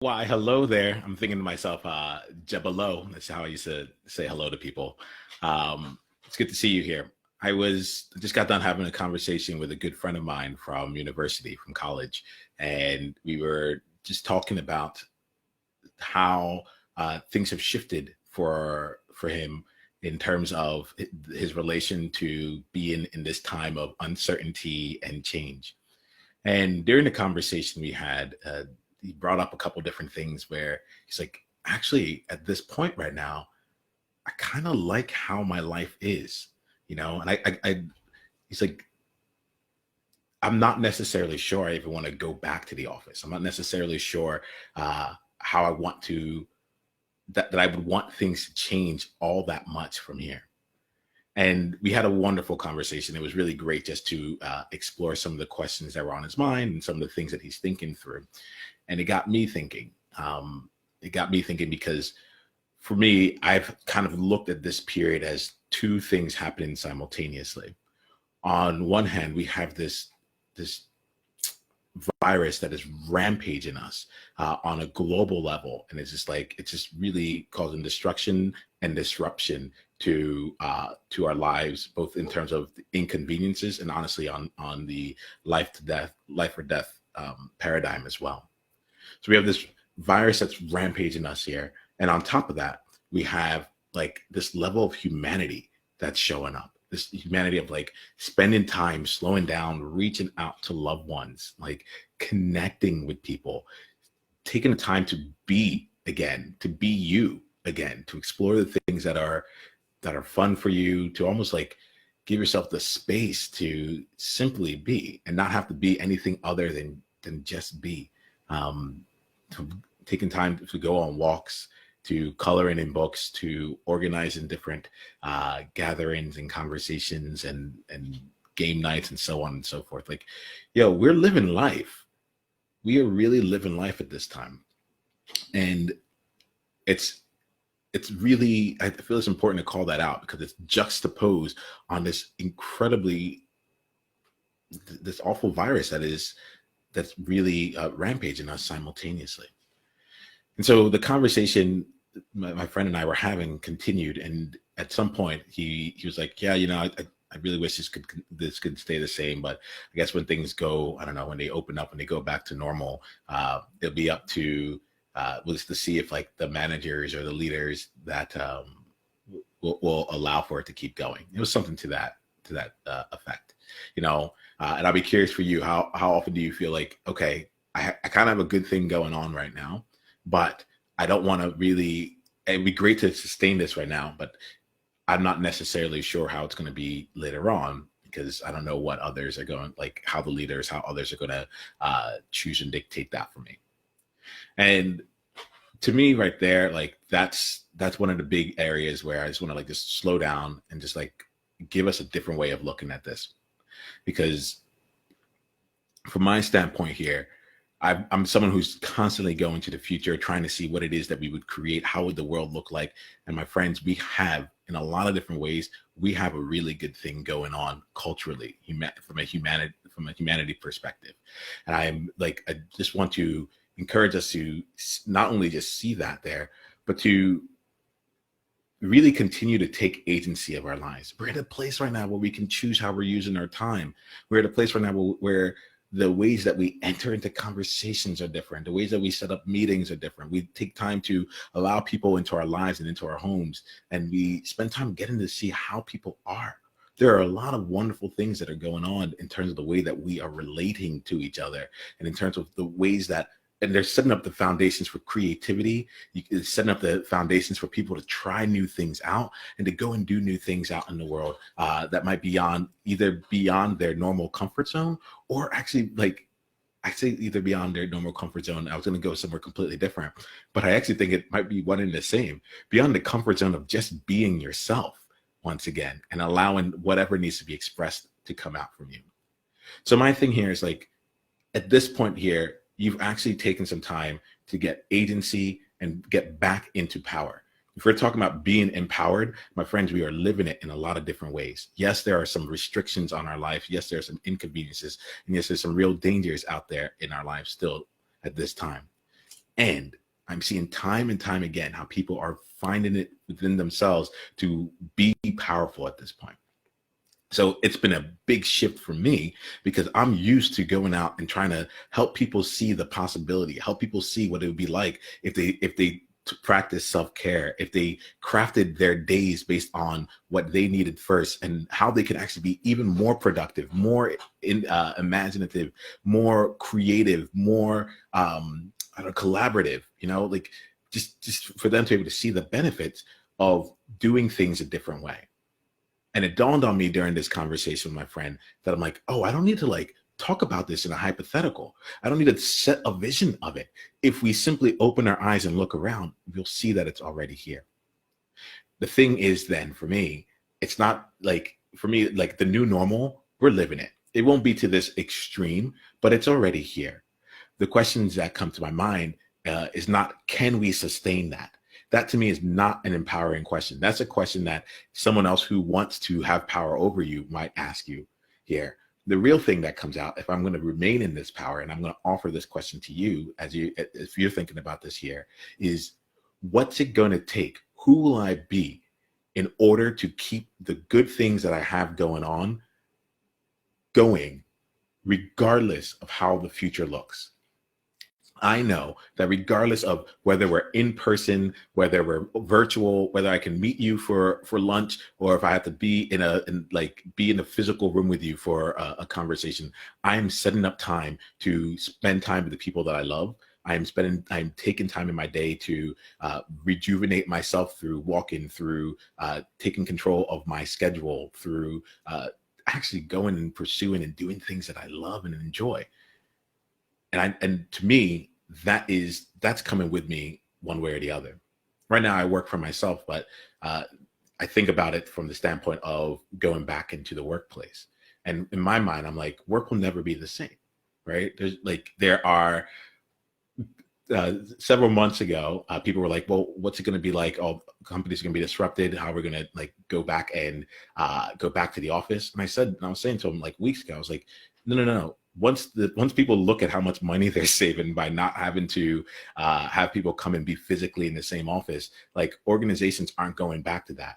Why, hello there. I'm thinking to myself, Jebelo. That's how I used to say hello to people. It's good to see you here. I just got done having a conversation with a good friend of mine from university, from college, and we were just talking about how things have shifted for him in terms of his relation to being in this time of uncertainty and change. And during the conversation we had, he brought up a couple different things where he's like, actually, at this point right now, I kind of like how my life is, And he's like, I'm not necessarily sure I even want to go back to the office. I'm not necessarily sure how I want to that I would want things to change all that much from here. And we had a wonderful conversation. It was really great just to explore some of the questions that were on his mind and some of the things that he's thinking through. And it got me thinking. It got me thinking because for me, I've kind of looked at this period as two things happening simultaneously. On one hand, we have this virus that is rampaging us on a global level, and it's just really causing destruction and disruption to our lives, both in terms of the inconveniences and honestly on the life or death paradigm as well. So we have this virus that's rampaging us here. And on top of that, we have like this level of humanity that's showing up. This humanity of like spending time, slowing down, reaching out to loved ones, like connecting with people, taking the time to be again, to be you again, to explore the things that are fun for you, to almost like give yourself the space to simply be and not have to be anything other than just be. To taking time to go on walks, to coloring in books, to organizing different gatherings and conversations and game nights and so on and so forth. Like, yo, we're living life. We are really living life at this time, and it's it's really, I feel it's important to call that out because it's juxtaposed on this incredibly this awful virus that's really rampaging us simultaneously. And so the conversation my friend and I were having continued, and at some point he was like, "Yeah, I really wish this could stay the same, but I guess when things go, I don't know, when they open up and they go back to normal, it'll be up to was to see if like the managers or the leaders that will allow for it to keep going." It was something to that effect, And I'll be curious for you, how often do you feel like, okay, I kind of have a good thing going on right now, but I don't want to really. It'd be great to sustain this right now, but I'm not necessarily sure how it's going to be later on because I don't know what others are going, like how others are going to choose and dictate that for me. And to me, right there, like that's one of the big areas where I just want to like just slow down and just like give us a different way of looking at this. Because from my standpoint here, I'm someone who's constantly going to the future, trying to see what it is that we would create. How would the world look like? And my friends, we have, in a lot of different ways, we have a really good thing going on culturally, from a humanity perspective. And I just want to encourage us to not only just see that there, but to really continue to take agency of our lives. We're at a place right now where we can choose how we're using our time. We're at a place right now where the ways that we enter into conversations are different. The ways that we set up meetings are different. We take time to allow people into our lives and into our homes, and we spend time getting to see how people are. There are a lot of wonderful things that are going on in terms of the way that we are relating to each other, and in terms of the ways that, and they're setting up the foundations for creativity. It's setting up the foundations for people to try new things out and to go and do new things out in the world that might either beyond their normal comfort zone, or actually, like I say, either beyond their normal comfort zone. I was going to go somewhere completely different, but I actually think it might be one and the same, beyond the comfort zone of just being yourself once again and allowing whatever needs to be expressed to come out from you. So my thing here is like, at this point here, you've actually taken some time to get agency and get back into power. If we're talking about being empowered, my friends, we are living it in a lot of different ways. Yes, there are some restrictions on our life. Yes, there are some inconveniences. And yes, there's some real dangers out there in our lives still at this time. And I'm seeing time and time again how people are finding it within themselves to be powerful at this point. So it's been a big shift for me because I'm used to going out and trying to help people see the possibility, help people see what it would be like if they practice self-care, if they crafted their days based on what they needed first, and how they can actually be even more productive, more imaginative, more creative, more I don't know, collaborative. Like just for them to be able to see the benefits of doing things a different way. And it dawned on me during this conversation with my friend that I'm like, oh, I don't need to like talk about this in a hypothetical. I don't need to set a vision of it. If we simply open our eyes and look around, we'll see that it's already here. The thing is then for me, it's not like for me, like the new normal, we're living it. It won't be to this extreme, but it's already here. The questions that come to my mind is not, can we sustain that? That to me is not an empowering question. That's a question that someone else who wants to have power over you might ask you here. The real thing that comes out, if I'm going to remain in this power, and I'm going to offer this question to you if you're thinking about this here, is what's it going to take? Who will I be in order to keep the good things that I have going on going, regardless of how the future looks? I know that regardless of whether we're in person, whether we're virtual, whether I can meet you for lunch, or if I have to be be in a physical room with you for a conversation, I am setting up time to spend time with the people that I love. I'm taking time in my day to rejuvenate myself through walking, through taking control of my schedule, through actually going and pursuing and doing things that I love and enjoy. And to me, that's coming with me one way or the other. Right now, I work for myself, but I think about it from the standpoint of going back into the workplace. And in my mind, I'm like, work will never be the same, right? There are several months ago, people were like, well, what's it going to be like? Oh, companies are going to be disrupted. How are we going to go back to the office? And I was saying to them like weeks ago, I was like, no. Once people look at how much money they're saving by not having to have people come and be physically in the same office, like organizations aren't going back to that.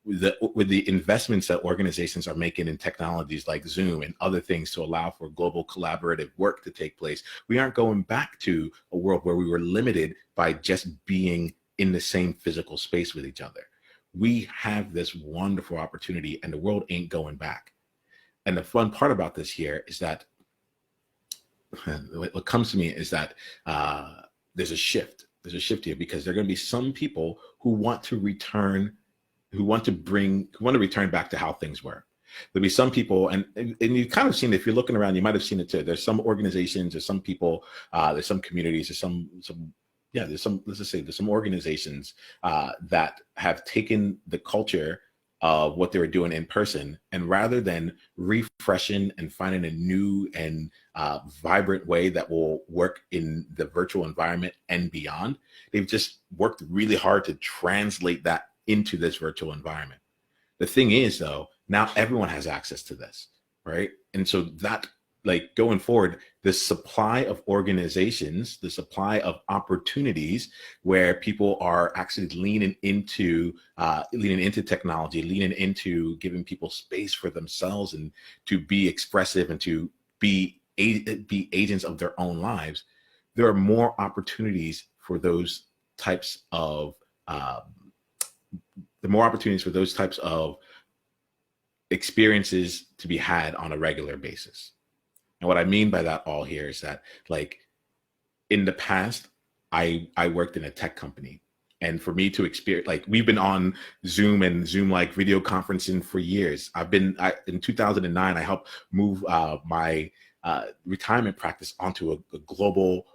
With the investments that organizations are making in technologies like Zoom and other things to allow for global collaborative work to take place, we aren't going back to a world where we were limited by just being in the same physical space with each other. We have this wonderful opportunity and the world ain't going back. And the fun part about this here is that what comes to me is that there's a shift. There's a shift here because there are going to be some people who want to return back to how things were. There'll be some people, and you've kind of seen it. If you're looking around, you might have seen it too. There's some organizations, there's some people, there's some communities, there's some organizations that have taken the culture of what they were doing in person, and rather than refreshing and finding a new and vibrant way that will work in the virtual environment and beyond, they've just worked really hard to translate that into this virtual environment. The thing is, though, now everyone has access to this, right? And so that, going forward, the supply of organizations, the supply of opportunities where people are actually leaning into technology, leaning into giving people space for themselves and to be expressive and to be agents of their own lives. There are more opportunities for those types of experiences to be had on a regular basis. And what I mean by that all here is that, in the past, I worked in a tech company. And for me to experience, we've been on Zoom and Zoom video conferencing for years. In 2009, I helped move my retirement practice onto a global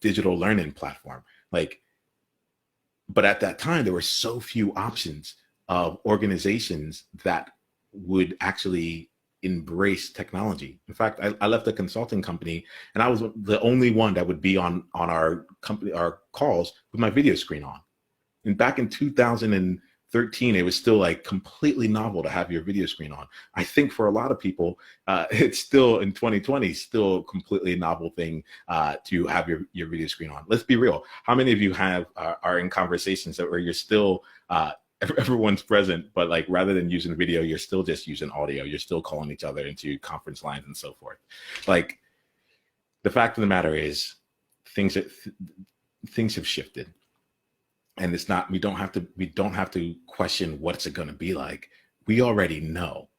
digital learning platform. But at that time, there were so few options of organizations that would actually embrace technology. In fact, I left a consulting company and I was the only one that would be on our calls with my video screen on. And back in 2003, 13, it was still like completely novel to have your video screen on. I think for a lot of people, it's still in 2020, still a completely novel thing to have your video screen on. Let's be real. How many of you are in conversations where you're still everyone's present, but like rather than using video, you're still just using audio. You're still calling each other into conference lines and so forth. Like, the fact of the matter is, things have shifted, and it's not. We don't have to question what's it going to be like. We already know.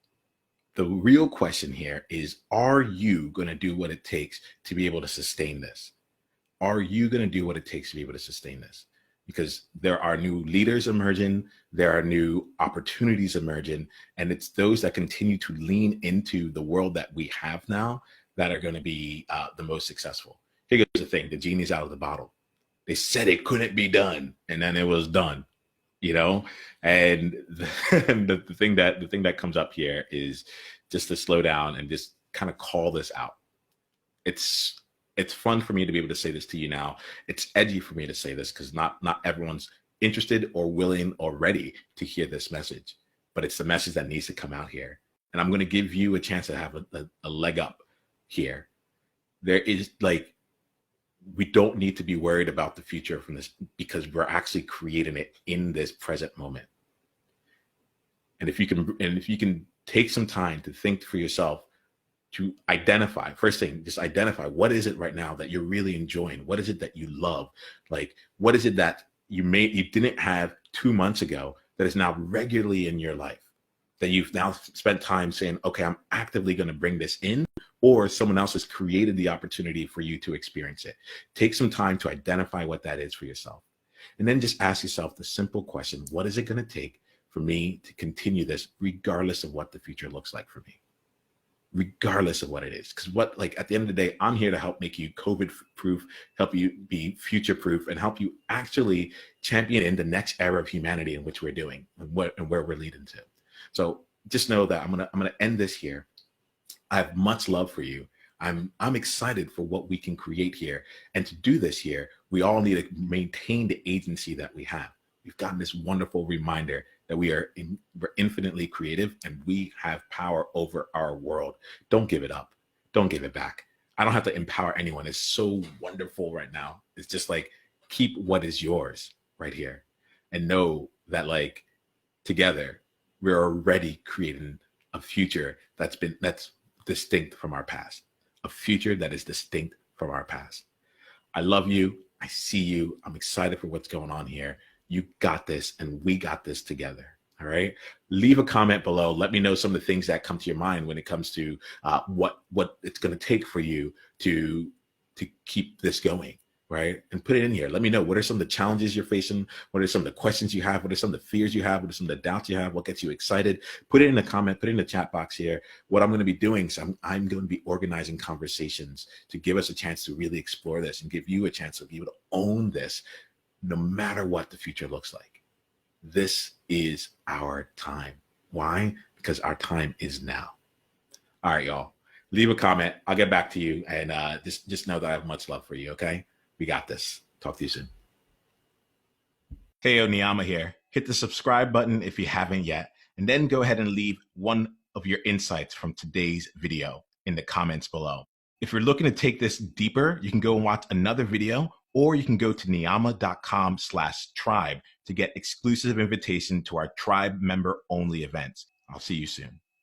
The real question here is: are you going to do what it takes to be able to sustain this? Are you going to do what it takes to be able to sustain this? Because there are new leaders emerging, there are new opportunities emerging, and it's those that continue to lean into the world that we have now that are going to be the most successful. Here goes the thing: the genie's out of the bottle. They said it couldn't be done, and then it was done. And the thing that comes up here is just to slow down and just kind of call this out. It's fun for me to be able to say this to you now. It's edgy for me to say this because not everyone's interested or willing or ready to hear this message, but it's the message that needs to come out here. And I'm going to give you a chance to have a leg up here. There is we don't need to be worried about the future from this, because we're actually creating it in this present moment. And if you can take some time to think for yourself, to identify, first thing, just identify what is it right now that you're really enjoying? What is it that you love? Like, what is it that you didn't have 2 months ago that is now regularly in your life, that you've now spent time saying, okay, I'm actively going to bring this in, or someone else has created the opportunity for you to experience it. Take some time to identify what that is for yourself. And then just ask yourself the simple question: what is it going to take for me to continue this regardless of what the future looks like for me? Regardless of what it is. Because at the end of the day, I'm here to help make you COVID proof, help you be future proof, and help you actually champion in the next era of humanity in which we're doing and where we're leading to. So just know that I'm gonna end this here. I have much love for you. I'm excited for what we can create here. And to do this here, we all need to maintain the agency that we have. We've gotten this wonderful reminder that we're infinitely creative and we have power over our world. Don't give it up. Don't give it back. I don't have to empower anyone. It's so wonderful right now. It's just like, keep what is yours right here and know that together we're already creating a future that's distinct from our past, a future that is distinct from our past. I love you. I see you. I'm excited for what's going on here. You got this, and we got this together. All right. Leave a comment below. Let me know some of the things that come to your mind when it comes to what it's going to take for you to keep this going. Right. And put it in here. Let me know, what are some of the challenges you're facing? What are some of the questions you have? What are some of the fears you have? What are some of the doubts you have? What gets you excited? Put it in the comment, put it in the chat box here. What I'm going to be doing is I'm going to be organizing conversations to give us a chance to really explore this and give you a chance to be able to own this, no matter what the future looks like. This is our time. Why? Because our time is now. All right, y'all. Leave a comment. I'll get back to you. And just know that I have much love for you, okay? We got this. Talk to you soon. Hey, Niyama here. Hit the subscribe button if you haven't yet, and then go ahead and leave one of your insights from today's video in the comments below. If you're looking to take this deeper, you can go and watch another video, or you can go to niyama.com/tribe to get exclusive invitation to our tribe member only events. I'll see you soon.